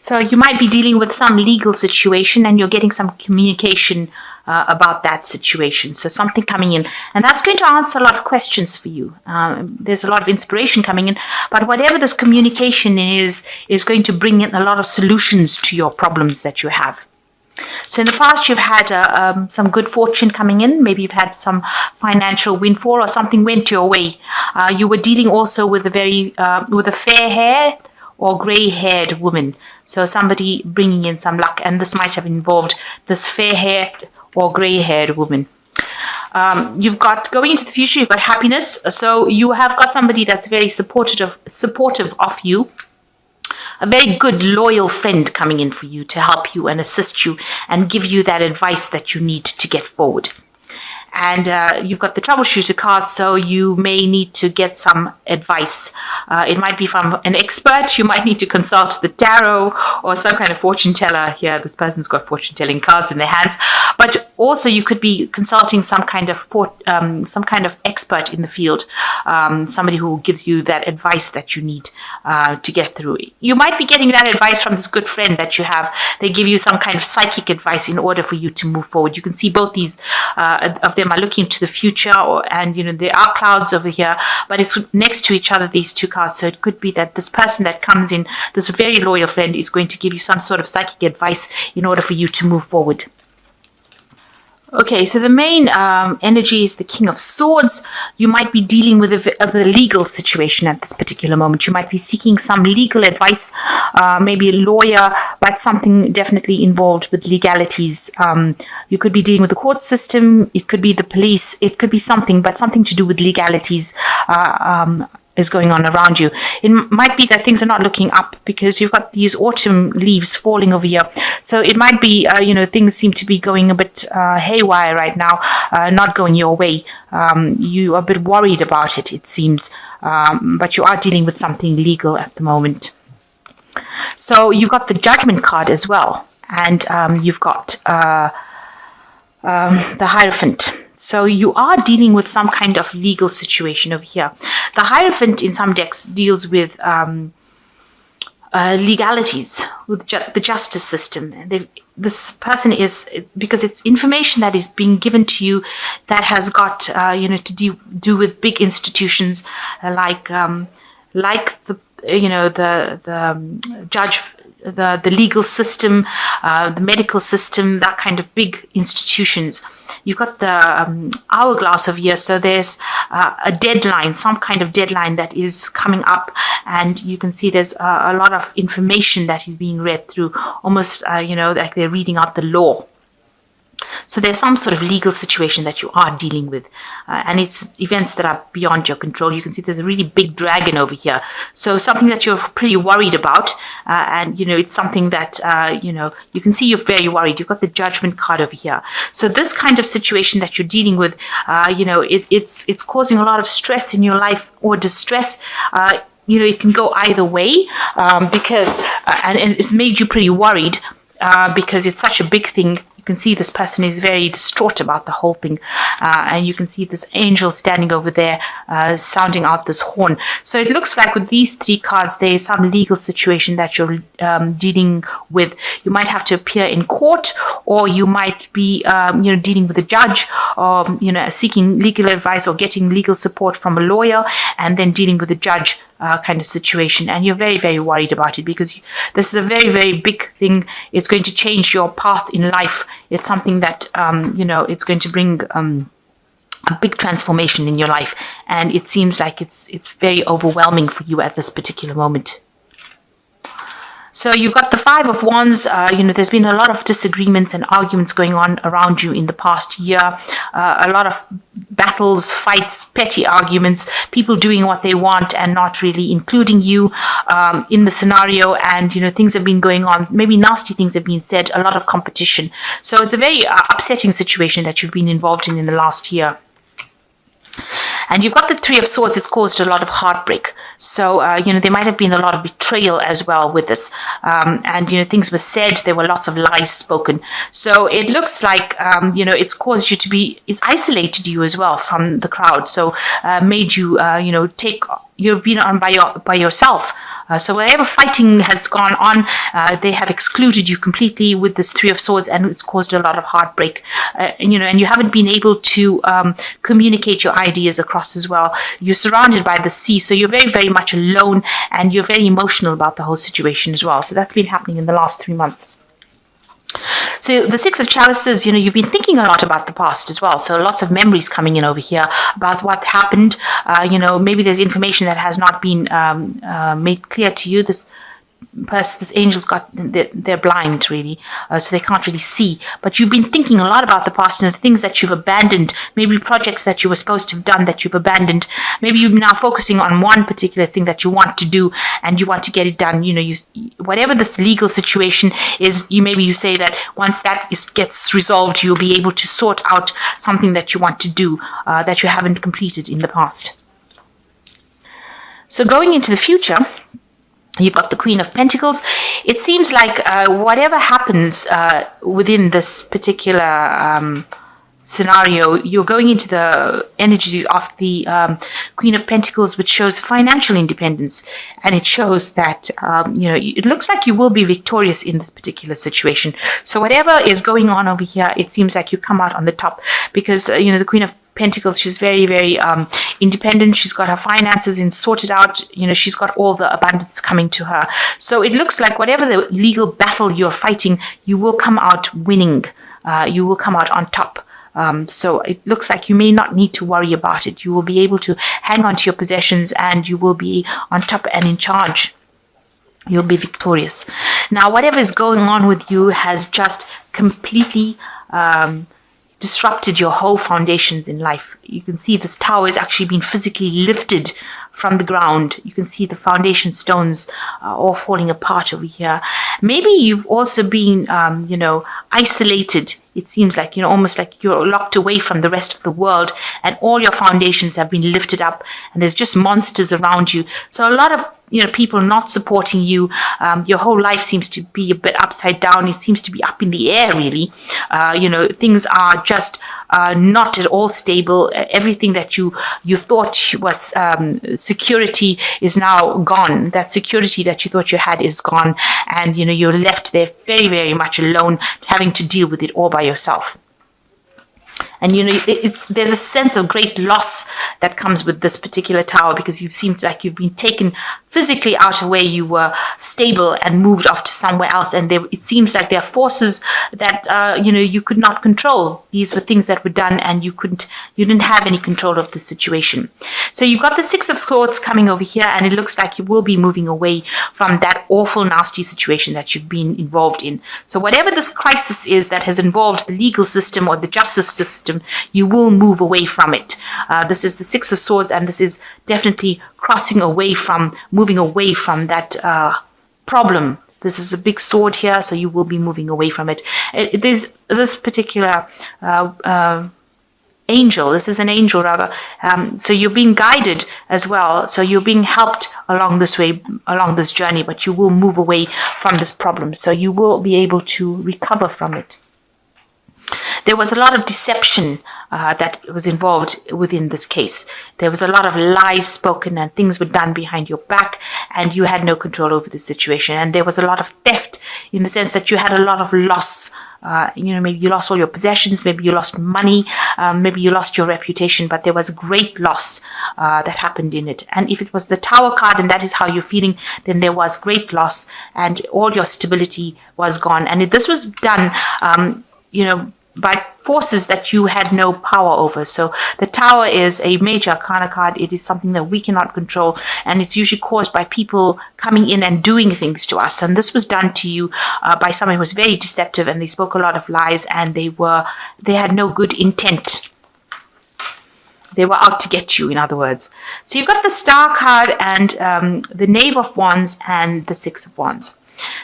So you might be dealing with some legal situation and you're getting some communication about that situation. So something coming in, and that's going to answer a lot of questions for you. There's a lot of inspiration coming in, but whatever this communication is going to bring in a lot of solutions to your problems that you have. So in the past, you've had some good fortune coming in. Maybe you've had some financial windfall or something went your way. You were dealing also with with a fair hair or grey-haired woman. So somebody bringing in some luck, and this might have involved this fair-haired or grey-haired woman. You've got, going into the future, you've got happiness. So you have got somebody that's very supportive of you. A very good, loyal friend coming in for you to help you and assist you and give you that advice that you need to get forward. And you've got the troubleshooter card, so you may need to get some advice. It might be from an expert. You might need to consult the tarot or some kind of fortune teller. Here, this person's got fortune telling cards in their hands. But also, you could be consulting some kind of expert in the field, somebody who gives you that advice that you need to get through. You might be getting that advice from this good friend that you have. They give you some kind of psychic advice in order for you to move forward. You can see both these of them are looking to the future, and there are clouds over here, but it's next to each other, these two cards. So it could be that this person that comes in, this very loyal friend, is going to give you some sort of psychic advice in order for you to move forward. Okay, so the main energy is the King of Swords. You might be dealing with a legal situation at this particular moment. You might be seeking some legal advice, maybe a lawyer, but something definitely involved with legalities. You could be dealing with the court system. It could be the police. It could be something, but something to do with legalities is going on around you. It might be that things are not looking up because you've got these autumn leaves falling over here. So it might be, things seem to be going a bit haywire right now, not going your way. You are a bit worried about it, it seems, but you are dealing with something legal at the moment. So you've got the Judgment card as well, and you've got the Hierophant. So you are dealing with some kind of legal situation over here. The Hierophant in some decks deals with legalities, with the justice system. This person is, because it's information that is being given to you that has got to do with big institutions like the judge, the legal system, the medical system, that kind of big institutions. You've got the hourglass of year, so there's a deadline, some kind of deadline that is coming up, and you can see there's a lot of information that is being read through, almost like they're reading out the law. So there's some sort of legal situation that you are dealing with, and it's events that are beyond your control. You can see there's a really big dragon over here, so something that you're pretty worried about, and it's something that you can see you're very worried. You've got the Judgment card over here, so this kind of situation that you're dealing with, it's causing a lot of stress in your life or distress. It can go either way, because and it's made you pretty worried because it's such a big thing. You can see this person is very distraught about the whole thing, and you can see this angel standing over there sounding out this horn. So it looks like with these three cards there is some legal situation that you're dealing with. You might have to appear in court, or you might be dealing with a judge, or seeking legal advice or getting legal support from a lawyer, and then dealing with a judge kind of situation. And you're very, very worried about it because this is a very, very big thing. It's going to change your path in life. It's something that it's going to bring a big transformation in your life, and it seems like it's very overwhelming for you at this particular moment. So you've got the Five of Wands. There's been a lot of disagreements and arguments going on around you in the past year. A lot of battles, fights, petty arguments, people doing what they want and not really including you in the scenario. And, things have been going on. Maybe nasty things have been said, a lot of competition. So it's a very upsetting situation that you've been involved in the last year. And you've got the Three of Swords. It's caused a lot of heartbreak. So, there might have been a lot of betrayal as well with this. And, things were said, there were lots of lies spoken. So it looks like, it's caused you to be, it's isolated you as well from the crowd. So made you, you've been on by yourself. So whatever fighting has gone on, they have excluded you completely with this Three of Swords, and it's caused a lot of heartbreak. And you haven't been able to communicate your ideas across as well. You're surrounded by the sea, so you're very, very much alone, and you're very emotional about the whole situation as well. So that's been happening in the last 3 months. So the Six of Chalices, you've been thinking a lot about the past as well. So lots of memories coming in over here about what happened. Maybe there's information that has not been made clear to you. This angel's they're blind really, so they can't really see. But you've been thinking a lot about the past and the things that you've abandoned, maybe projects that you were supposed to have done that you've abandoned. Maybe you're now focusing on one particular thing that you want to do and you want to get it done. Whatever this legal situation is, you say that once that gets resolved, you'll be able to sort out something that you want to do that you haven't completed in the past. So going into the future, you've got the Queen of Pentacles. It seems like whatever happens within this particular scenario, you're going into the energies of the Queen of Pentacles, which shows financial independence. And it shows that, it looks like you will be victorious in this particular situation. So whatever is going on over here, it seems like you come out on the top because, the Queen of Pentacles, she's very, very independent. She's got her finances sorted out. She's got all the abundance coming to her. So it looks like whatever the legal battle you're fighting, you will come out winning. You will come out on top. So it looks like you may not need to worry about it. You will be able to hang on to your possessions and you will be on top and in charge. You'll be victorious. Now, whatever is going on with you has just completely disrupted your whole foundations in life. You can see this tower is actually been physically lifted from the ground. You can see the foundation stones all falling apart over here. Maybe you've also been, isolated. It seems like, almost like you're locked away from the rest of the world and all your foundations have been lifted up and there's just monsters around you. So a lot of, people not supporting you. Your whole life seems to be a bit upside down. It seems to be up in the air, really. Things are just not at all stable. Everything that you thought was security is now gone. That security that you thought you had is gone. And, you're left there very, very much alone, having to deal with it all by yourself. And, there's a sense of great loss that comes with this particular tower because you seem like you've been taken physically out of where you were stable and moved off to somewhere else. And it seems like there are forces that, you could not control. These were things that were done and you didn't have any control of the situation. So you've got the Six of Swords coming over here and it looks like you will be moving away from that awful, nasty situation that you've been involved in. So whatever this crisis is that has involved the legal system or the justice system, you will move away from it. This is the Six of Swords and this is definitely moving away from that problem. This is a big sword here, so you will be moving away from it. There's this particular angel. This is an angel, rather. So you're being guided as well. So you're being helped along this way, along this journey, but you will move away from this problem. So you will be able to recover from it. There was a lot of deception that was involved within this case. There was a lot of lies spoken and things were done behind your back and you had no control over the situation. And there was a lot of theft in the sense that you had a lot of loss. Maybe you lost all your possessions, maybe you lost money, maybe you lost your reputation, but there was great loss that happened in it. And if it was the Tower card and that is how you're feeling, then there was great loss and all your stability was gone. And this was done, by forces that you had no power over. So the Tower is a major arcana card. It is something that we cannot control, and it's usually caused by people coming in and doing things to us. And this was done to you by someone who was very deceptive, and they spoke a lot of lies, and they had no good intent. They were out to get you, in other words. So you've got the Star card and the Knave of Wands and the Six of Wands.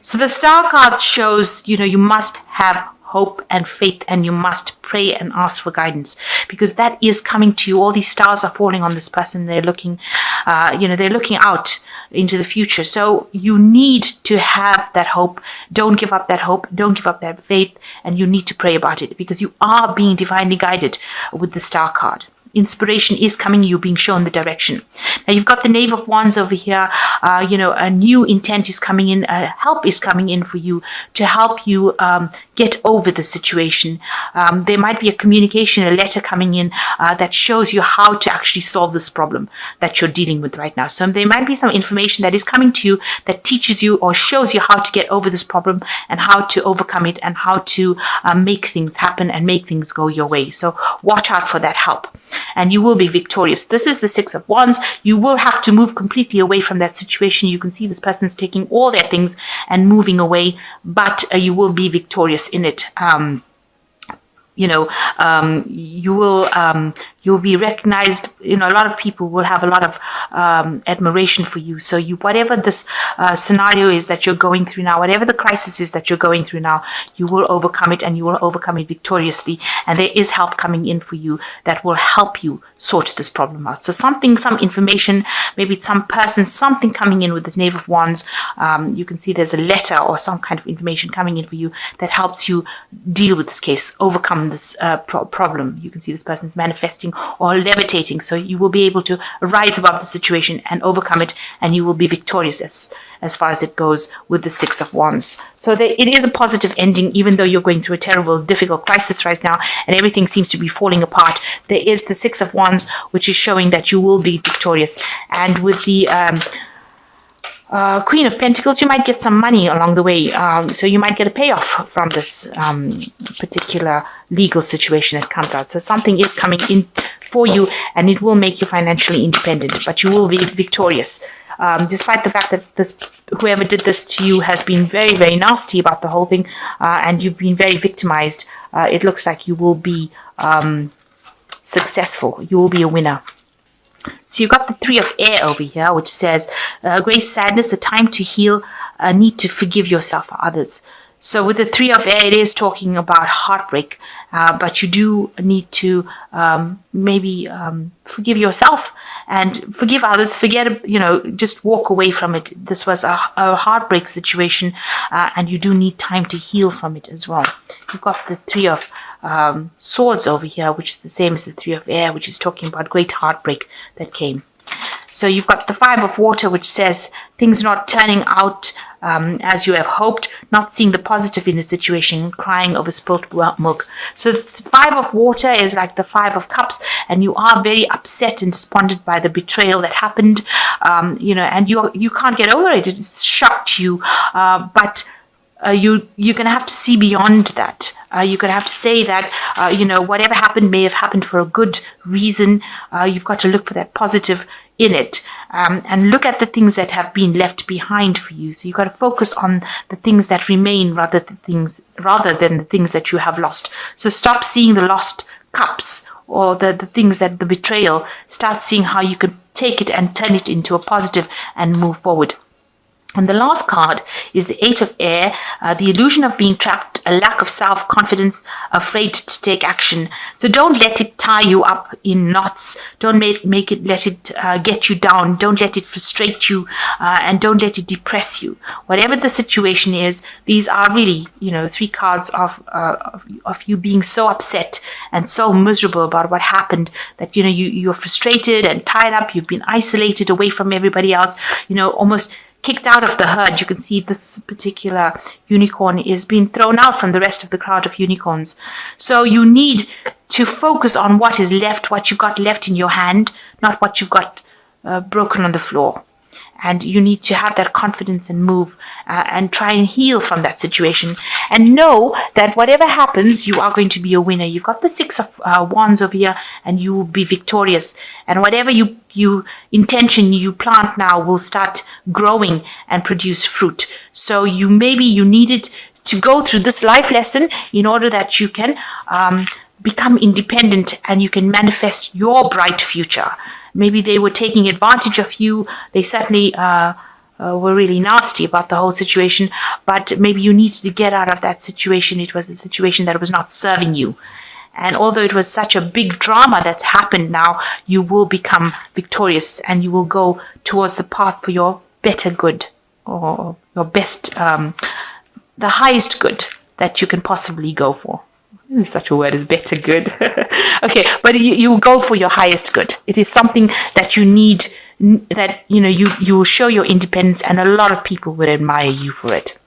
So the Star card shows, you must have hope and faith, and you must pray and ask for guidance, because that is coming to you. All these stars are falling on this person. They're looking, they're looking out into the future. So you need to have that hope. Don't give up that hope. Don't give up that faith. And you need to pray about it, because you are being divinely guided with the star card. Inspiration is coming, you're being shown the direction. Now you've got the Knave of Wands over here. A new intent is coming in, help is coming in for you to help you get over the situation. There might be a communication, a letter coming in that shows you how to actually solve this problem that you're dealing with right now. So there might be some information that is coming to you that teaches you or shows you how to get over this problem and how to overcome it and how to make things happen and make things go your way. So watch out for that help, and you will be victorious. This is the Six of Wands. You will have to move completely away from that situation. You can see this person's taking all their things and moving away, but you will be victorious in it. You'll be recognized. A lot of people will have a lot of admiration for you. So whatever this scenario is that you're going through now, whatever the crisis is that you're going through now, you will overcome it, and you will overcome it victoriously. And there is help coming in for you that will help you sort this problem out. So some information, maybe it's some person, something coming in with this Knave of Wands. You can see there's a letter or some kind of information coming in for you that helps you deal with this case, overcome this problem. You can see this person's manifesting or levitating, so you will be able to rise above the situation and overcome it, and you will be victorious as far as it goes with the Six of Wands. So it is a positive ending, even though you're going through a terrible, difficult crisis right now and everything seems to be falling apart. There is the Six of Wands, which is showing that you will be victorious. And with the Queen of Pentacles, you might get some money along the way. So you might get a payoff from this particular legal situation that comes out. So something is coming in for you, and it will make you financially independent, but you will be victorious. Despite the fact that whoever did this to you has been very, very nasty about the whole thing, and you've been very victimized, it looks like you will be successful. You will be a winner. So you've got the Three of Air over here, which says, great sadness, a time to heal, a need to forgive yourself or others. So with the Three of Air, it is talking about heartbreak, but you do need to maybe forgive yourself and forgive others. Forget, just walk away from it. This was a heartbreak situation, and you do need time to heal from it as well. You've got the Three of Swords over here, which is the same as the Three of Air, which is talking about great heartbreak that came. So you've got the Five of Water, which says things not turning out as you have hoped, not seeing the positive in the situation, crying over spilt milk. So the Five of Water is like the Five of Cups, and you are very upset and despondent by the betrayal that happened, and you can't get over it. It's shocked you, but you're going to have to see beyond that. You're going to have to say that, whatever happened may have happened for a good reason. You've got to look for that positive in it, and look at the things that have been left behind for you. So you've got to focus on the things that remain rather than the things that you have lost. So stop seeing the lost cups or the things that the betrayal. Start seeing how you can take it and turn it into a positive and move forward. And the last card is the Eight of Air, the illusion of being trapped, a lack of self-confidence, afraid to take action. So don't let it tie you up in knots. Don't let it get you down. Don't let it frustrate you, and don't let it depress you. Whatever the situation is, these are really, three cards of you being so upset and so miserable about what happened that, you're frustrated and tied up. You've been isolated away from everybody else, almost kicked out of the herd. You can see this particular unicorn is being thrown out from the rest of the crowd of unicorns. So you need to focus on what is left, what you've got left in your hand, not what you've got broken on the floor. And you need to have that confidence and move and try and heal from that situation. And know that whatever happens, you are going to be a winner. You've got the Six of Wands over here, and you will be victorious. And whatever intention you plant now will start growing and produce fruit. So you needed to go through this life lesson in order that you can become independent and you can manifest your bright future. Maybe they were taking advantage of you. They certainly were really nasty about the whole situation, but maybe you needed to get out of that situation. It was a situation that was not serving you. And although it was such a big drama that's happened now, you will become victorious and you will go towards the path for your better good, or your best, the highest good that you can possibly go for. There's such a word as better good. Okay, but you go for your highest good. It is something that you need, that you will show your independence, and a lot of people would admire you for it.